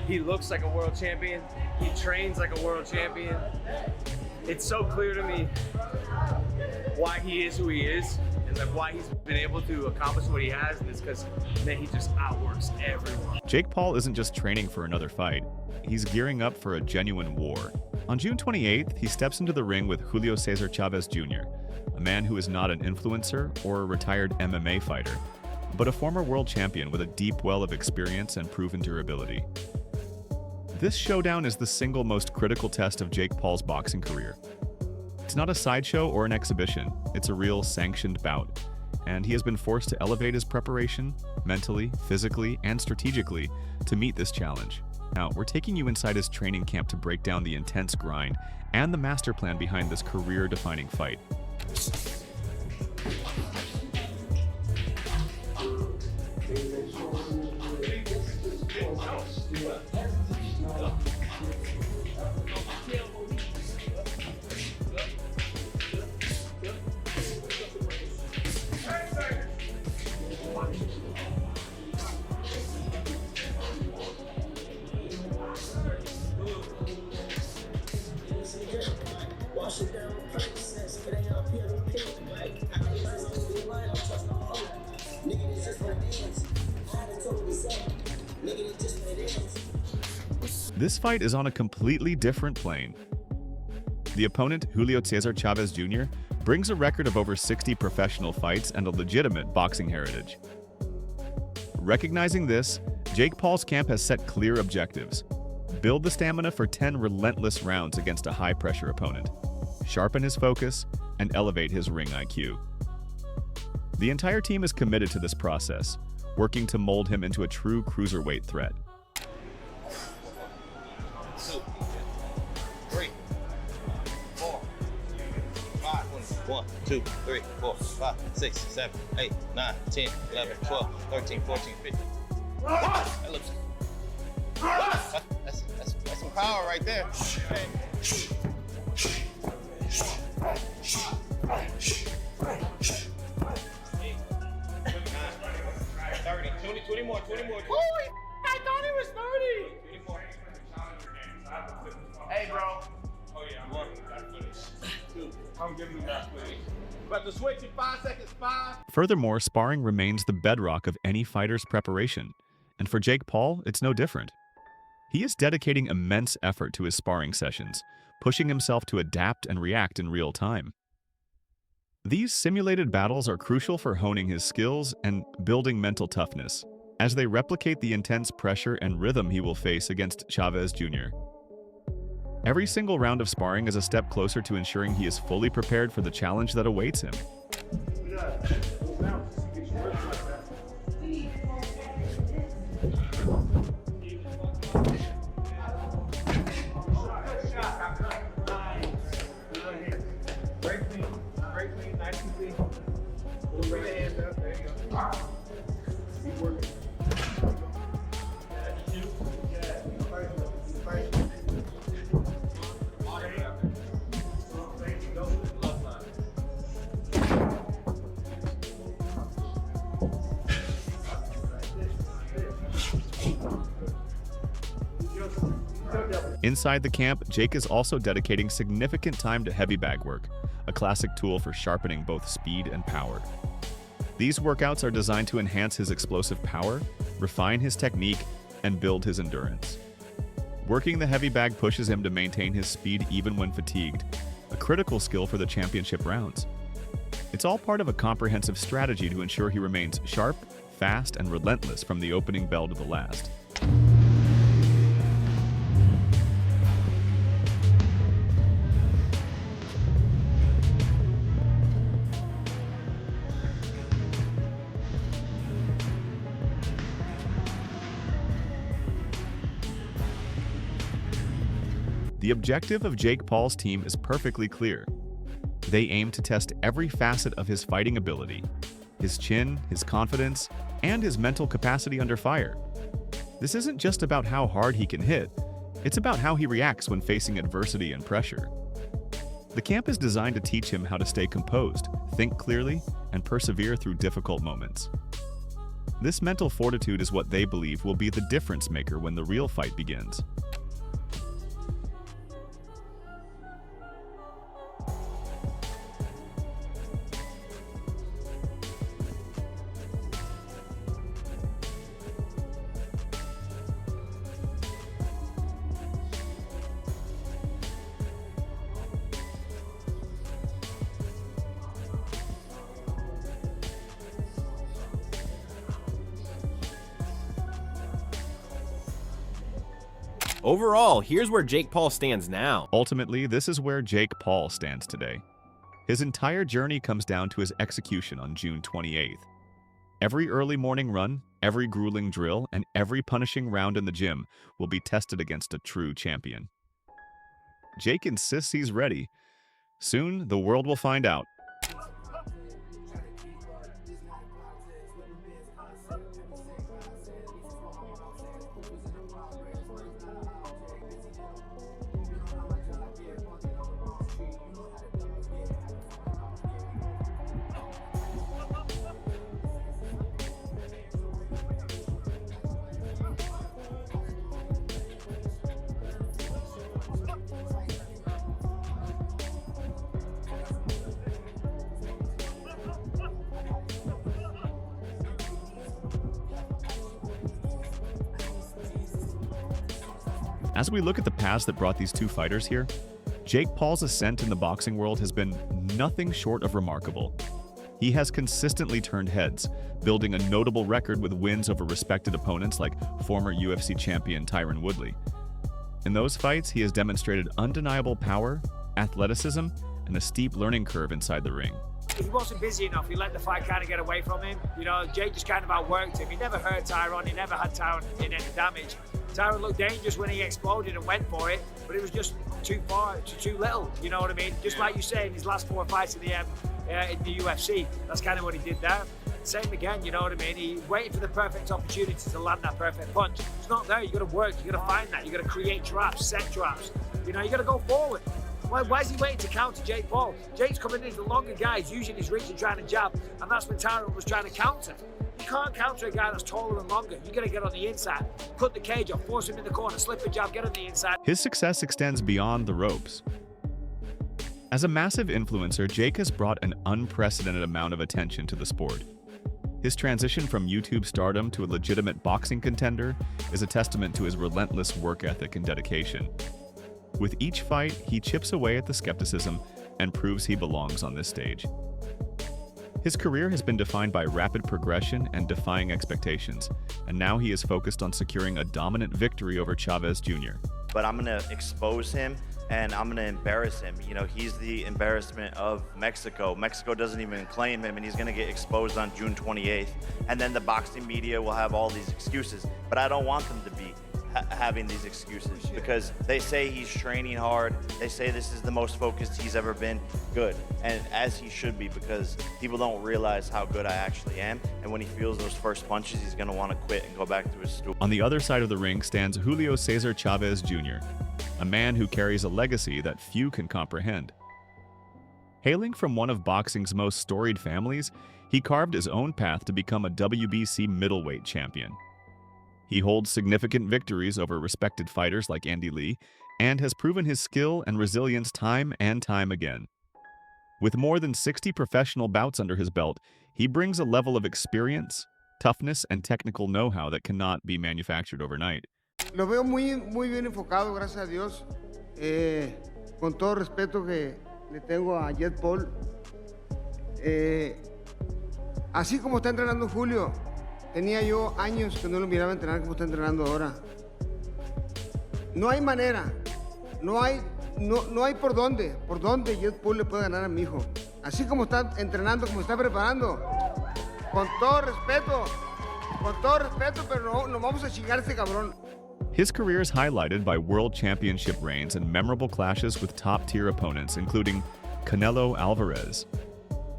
He looks like a world champion. He trains like a world champion. It's so clear to me why he is who he is and like why he's been able to accomplish what he has, and it's because, man, he just outworks everyone. Jake Paul isn't just training for another fight. He's gearing up for a genuine war. On June 28th, he steps into the ring with Julio Cesar Chavez Jr., a man who is not an influencer or a retired MMA fighter, but a former world champion with a deep well of experience and proven durability. This showdown is the single most critical test of Jake Paul's boxing career. It's not a sideshow or an exhibition, it's a real sanctioned bout, and he has been forced to elevate his preparation, mentally, physically, and strategically, to meet this challenge. Now, we're taking you inside his training camp to break down the intense grind and the master plan behind this career-defining fight. This fight is on a completely different plane. The opponent, Julio Cesar Chavez Jr., brings a record of over 60 professional fights and a legitimate boxing heritage. Recognizing this, Jake Paul's camp has set clear objectives. Build the stamina for 10 relentless rounds against a high-pressure opponent, sharpen his focus, and elevate his ring IQ. The entire team is committed to this process, working to mold him into a true cruiserweight threat. 2, 3, 4, 5, 1, 2, 3, 4, 5, 6, 7, 8, 9, 10, 11, 12, 13, 14, 15. That looks. That's some power right there. Hey. 30, 20 more. Holy, I thought he was 30. 20 more. Hey, bro. Oh yeah, I'm working that footage. I'm giving you that footage. About to switch in 5 seconds, 5. Furthermore, sparring remains the bedrock of any fighter's preparation, and for Jake Paul, it's no different. He is dedicating immense effort to his sparring sessions, pushing himself to adapt and react in real time. These simulated battles are crucial for honing his skills and building mental toughness, as they replicate the intense pressure and rhythm he will face against Chavez Jr. Every single round of sparring is a step closer to ensuring he is fully prepared for the challenge that awaits him. Inside the camp, Jake is also dedicating significant time to heavy bag work, a classic tool for sharpening both speed and power. These workouts are designed to enhance his explosive power, refine his technique, and build his endurance. Working the heavy bag pushes him to maintain his speed even when fatigued, a critical skill for the championship rounds. It's all part of a comprehensive strategy to ensure he remains sharp, fast, and relentless from the opening bell to the last. The objective of Jake Paul's team is perfectly clear. They aim to test every facet of his fighting ability, his chin, his confidence, and his mental capacity under fire. This isn't just about how hard he can hit, it's about how he reacts when facing adversity and pressure. The camp is designed to teach him how to stay composed, think clearly, and persevere through difficult moments. This mental fortitude is what they believe will be the difference maker when the real fight begins. Overall, here's where Jake Paul stands now. Ultimately, this is where Jake Paul stands today. His entire journey comes down to his execution on June 28th. Every early morning run, every grueling drill, and every punishing round in the gym will be tested against a true champion. Jake insists he's ready. Soon, the world will find out. As we look at the paths that brought these two fighters here, Jake Paul's ascent in the boxing world has been nothing short of remarkable. He has consistently turned heads, building a notable record with wins over respected opponents like former UFC champion Tyron Woodley. In those fights, he has demonstrated undeniable power, athleticism, and a steep learning curve inside the ring. He wasn't busy enough. He let the fight kind of get away from him. You know, Jake just kind of outworked him. He never hurt Tyron. He never had Tyron in any damage. Tyron looked dangerous when he exploded and went for it, but it was just too far, too little. You know what I mean? Just like you say, in his last 4 fights in the UFC, that's kind of what he did there. Same again, you know what I mean? He waited for the perfect opportunity to land that perfect punch. It's not there. You got to work. You got to find that. You got to create traps, set traps. You know, you got to go forward. Why is he waiting to counter Jake Paul? Jake's coming in, he's the longer guy, he's using his reach and trying to jab, and that's when Tyron was trying to counter. You can't counter a guy that's taller and longer. You got to get on the inside, put the cage up, force him in the corner, slip a jab, get on the inside. His success extends beyond the ropes. As a massive influencer, Jake has brought an unprecedented amount of attention to the sport. His transition from YouTube stardom to a legitimate boxing contender is a testament to his relentless work ethic and dedication. With each fight, he chips away at the skepticism and proves he belongs on this stage. His career has been defined by rapid progression and defying expectations, and now he is focused on securing a dominant victory over Chavez Jr. But I'm going to expose him and I'm going to embarrass him. You know, he's the embarrassment of Mexico. Mexico doesn't even claim him, and he's going to get exposed on June 28th. And then the boxing media will have all these excuses, but I don't want them to be having these excuses, because they say he's training hard. They say this is the most focused he's ever been. Good, and as he should be, because people don't realize how good I actually am. And when he feels those first punches, he's going to want to quit and go back to his stool. On the other side of the ring stands Julio Cesar Chavez Jr., a man who carries a legacy that few can comprehend. Hailing from one of boxing's most storied families, he carved his own path to become a WBC middleweight champion. He holds significant victories over respected fighters like Andy Lee and has proven his skill and resilience time and time again. With more than 60 professional bouts under his belt, he brings a level of experience, toughness, and technical know-how that cannot be manufactured overnight. Lo veo muy bien enfocado, gracias a Dios. Con todo respeto que le tengo a Jake Paul. Así como está entrenando Julio, tenía yo años que no lo miraba entrenar como está entrenando ahora. No hay manera, no hay por dónde Jake Paul le puede ganar a mi hijo. Así como está entrenando, como está preparando, con todo respeto, pero no vamos a chingar a este cabrón. His career is highlighted by world championship reigns and memorable clashes with top-tier opponents, including Canelo Alvarez.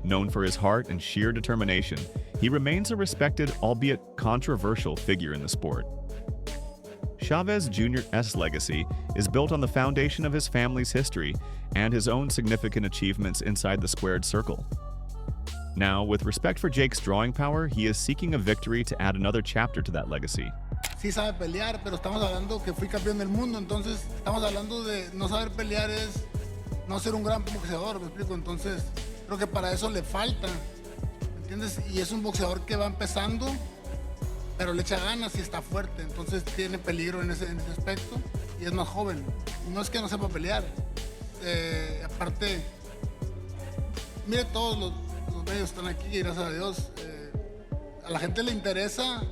Known for his heart and sheer determination, he remains a respected, albeit controversial, figure in the sport. Chavez Jr.'s legacy is built on the foundation of his family's history and his own significant achievements inside the squared circle. Now, with respect for Jake's drawing power, he is seeking a victory to add another chapter to that legacy. Sí sabe pelear, pero estamos hablando que fui campeón del mundo, entonces estamos hablando de no saber pelear es no ser un gran boxeador, me explico, entonces creo que para eso le falta, ¿entiendes? Y es un boxeador que va empezando, pero le echa ganas y está fuerte, entonces tiene peligro en ese aspecto y es más joven. Y no es que no sepa pelear, aparte, mire todos los medios están aquí, gracias a Dios, a la gente le interesa,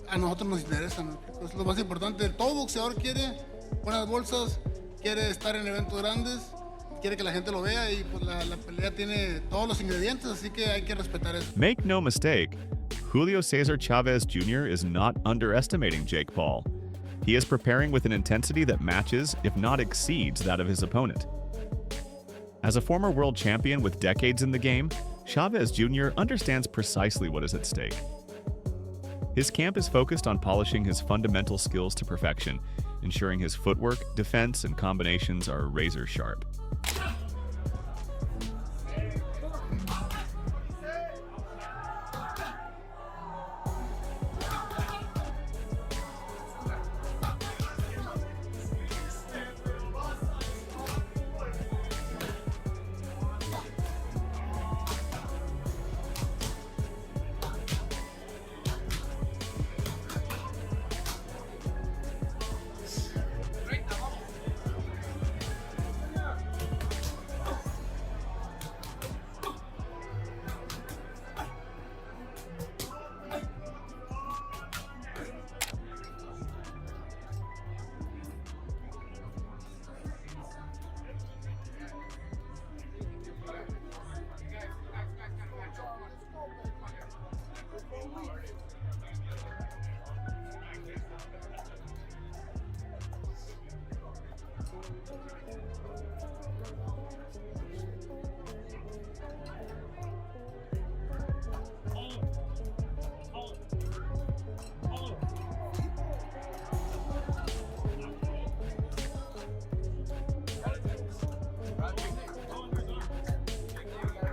a nosotros nos interesa, ¿no? Es lo más importante. Todo boxeador quiere buenas bolsas, quiere estar en eventos grandes, quiere que la gente lo vea y pues la pelea tiene todos los ingredientes, así que hay que respetar eso. Make no mistake, Julio Cesar Chavez Jr. is not underestimating Jake Paul. He is preparing with an intensity that matches, if not exceeds, that of his opponent. As a former world champion with decades in the game, Chavez Jr. understands precisely what is at stake. His camp is focused on polishing his fundamental skills to perfection, ensuring his footwork, defense, and combinations are razor sharp.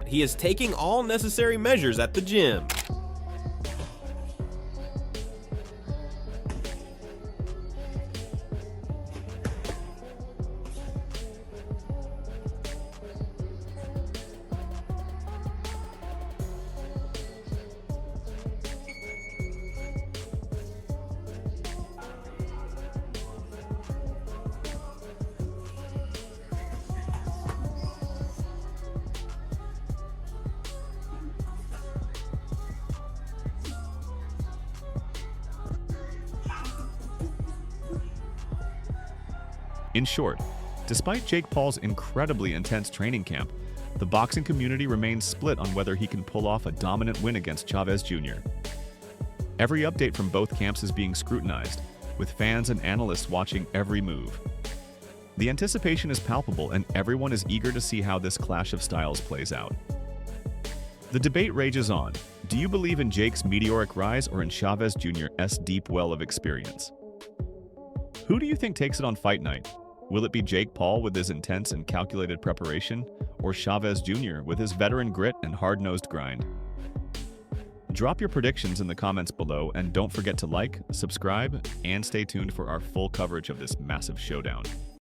He is taking all necessary measures at the gym. In short, despite Jake Paul's incredibly intense training camp, the boxing community remains split on whether he can pull off a dominant win against Chavez Jr. Every update from both camps is being scrutinized, with fans and analysts watching every move. The anticipation is palpable, and everyone is eager to see how this clash of styles plays out. The debate rages on. Do you believe in Jake's meteoric rise or in Chavez Jr.'s deep well of experience? Who do you think takes it on fight night? Will it be Jake Paul with his intense and calculated preparation, or Chavez Jr. with his veteran grit and hard-nosed grind? Drop your predictions in the comments below, and don't forget to like, subscribe, and stay tuned for our full coverage of this massive showdown.